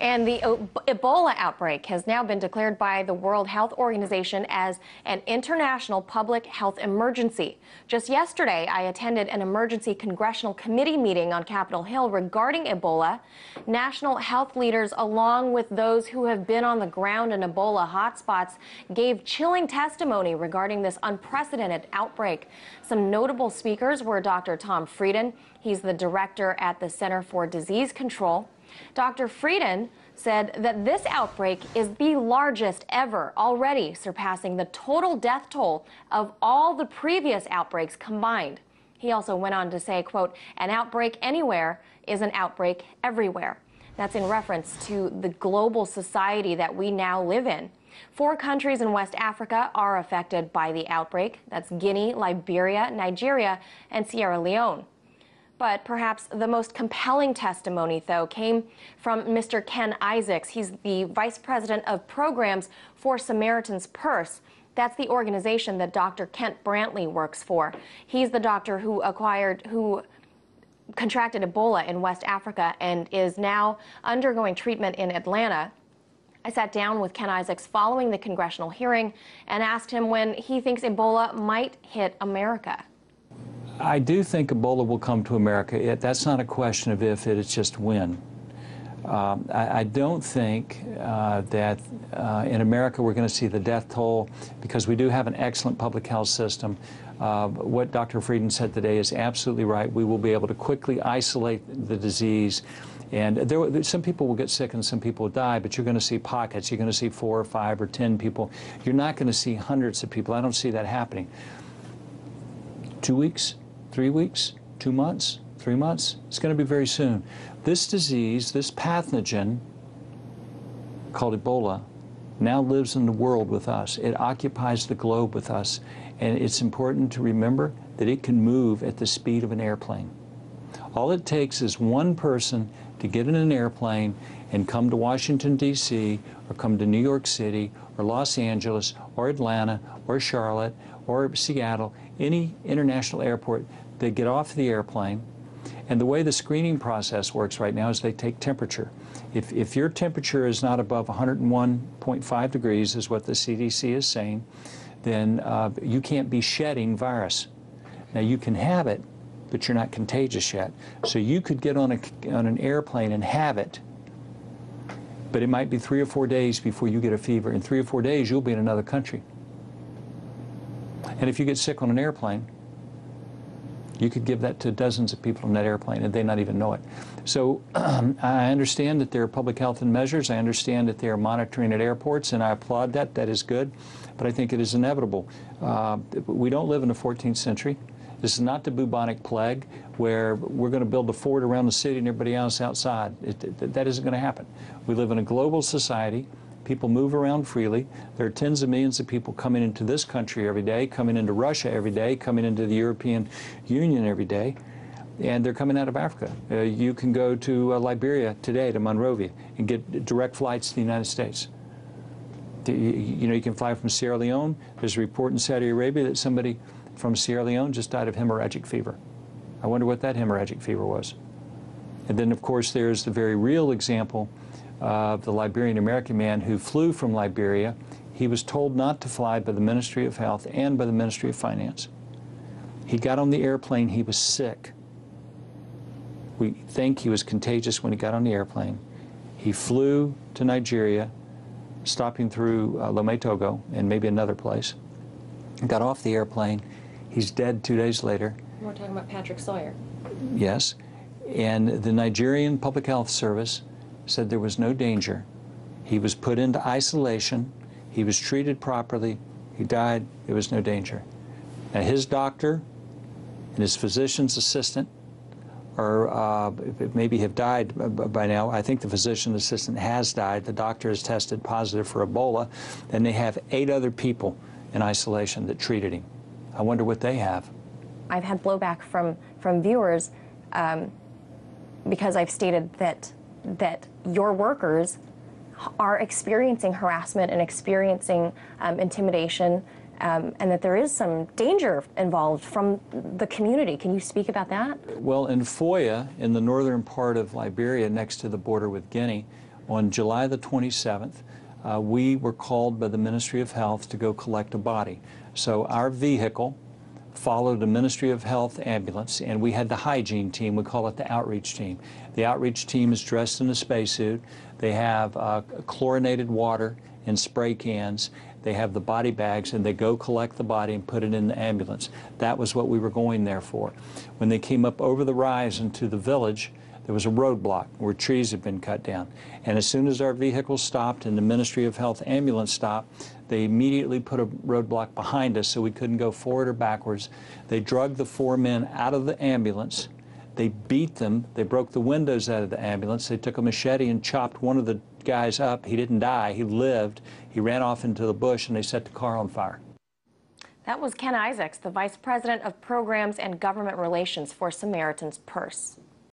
And the Ebola outbreak has now been declared by the World Health Organization as an international public health emergency. Just yesterday, I attended an emergency congressional committee meeting on Capitol Hill regarding Ebola. National health leaders, along with those who have been on the ground in Ebola hotspots, gave chilling testimony regarding this unprecedented outbreak. Some notable speakers were Dr. Tom Frieden. He's the director at the Center for Disease Control. Dr. Frieden said that this outbreak is the largest ever, already surpassing the total death toll of all the previous outbreaks combined. He also went on to say, quote, "An outbreak anywhere is an outbreak everywhere." That's in reference to the global society that we now live in. 4 countries in West Africa are affected by the outbreak. That's Guinea, Liberia, Nigeria, and Sierra Leone. But perhaps the most compelling testimony, though, came from Mr. Ken Isaacs. He's the Vice President of Programs for Samaritan's Purse. That's the organization that Dr. Kent Brantley works for. He's the doctor who contracted Ebola in West Africa and is now undergoing treatment in Atlanta. I sat down with Ken Isaacs following the congressional hearing and asked him when he thinks Ebola might hit America. I do think Ebola will come to America. That's not a question of if, it's just when. I don't think that in America we're going to see the death toll, because we do have an excellent public health system. What Dr. Frieden said today is absolutely right. We will be able to quickly isolate the disease. And some people will get sick and some people will die, but you're going to see pockets. You're going to see 4 or 5 or 10 people. You're not going to see hundreds of people. I don't see that happening. 2 weeks? 3 weeks, 2 months, 3 months. It's going to be very soon. This disease, this pathogen called Ebola, now lives in the world with us. It occupies the globe with us. And it's important to remember that it can move at the speed of an airplane. All it takes is one person to get in an airplane and come to Washington, D.C., or come to New York City, or Los Angeles, or Atlanta, or Charlotte, or Seattle, any international airport. They get off the airplane, and the way the screening process works right now is they take temperature. If your temperature is not above 101.5 degrees, is what the CDC is saying, then you can't be shedding virus. Now, you can have it, but you're not contagious yet. So you could get on an airplane and have it, but it might be 3 or 4 days before you get a fever. In 3 or 4 days, you'll be in another country. And if you get sick on an airplane, you could give that to dozens of people on that airplane and they not even know it. So I understand that there are public health measures. I understand that they are monitoring at airports, and I applaud that. That is good. But I think it is inevitable. We don't live in the 14th century. This is not the bubonic plague where we're going to build a fort around the city and everybody else outside. That isn't going to happen. We live in a global society. People move around freely. There are tens of millions of people coming into this country every day, coming into Russia every day, coming into the European Union every day, and they're coming out of Africa. You can go to Liberia today, to Monrovia, and get direct flights to the United States. You know, you can fly from Sierra Leone. There's a report in Saudi Arabia that somebody from Sierra Leone just died of hemorrhagic fever. I wonder what that hemorrhagic fever was. And then, of course, there's the very real example of the Liberian American man who flew from Liberia. He was told not to fly by the Ministry of Health and by the Ministry of Finance. He got on the airplane. He was sick. We think he was contagious when he got on the airplane. He flew to Nigeria, stopping through Lome, Togo, and maybe another place. Got off the airplane. He's dead 2 days later. We're talking about Patrick Sawyer. Yes. And the Nigerian Public Health Service said there was no danger. He was put into isolation. He was treated properly. He died. There was no danger. Now, his doctor and his physician's assistant are maybe have died by now. I think the physician assistant has died. The doctor has tested positive for Ebola, and they have 8 other people in isolation that treated him. I wonder what they have. I've had blowback from viewers because I've stated that your workers are experiencing harassment and experiencing intimidation, and that there is some danger involved from the community. Can you speak about that? Well, in Foya, in the northern part of Liberia, next to the border with Guinea, On July the 27th, we were called by the Ministry of Health to go collect a body. So our vehicle followed a Ministry of Health ambulance, and we had the hygiene team. We call it the outreach team. The outreach team is dressed in a spacesuit. They have chlorinated water in spray cans. They have the body bags, and they go collect the body and put it in the ambulance. That was what we were going there for. When they came up over the rise into the village, there was a roadblock where trees had been cut down. And as soon as our vehicle stopped and the Ministry of Health ambulance stopped, they immediately put a roadblock behind us so we couldn't go forward or backwards. They drugged the 4 men out of the ambulance. They beat them. They broke the windows out of the ambulance. They took a machete and chopped one of the guys up. He didn't die. He lived. He ran off into the bush, and they set the car on fire. That was Ken Isaacs, the Vice President of Programs and Government Relations for Samaritan's Purse.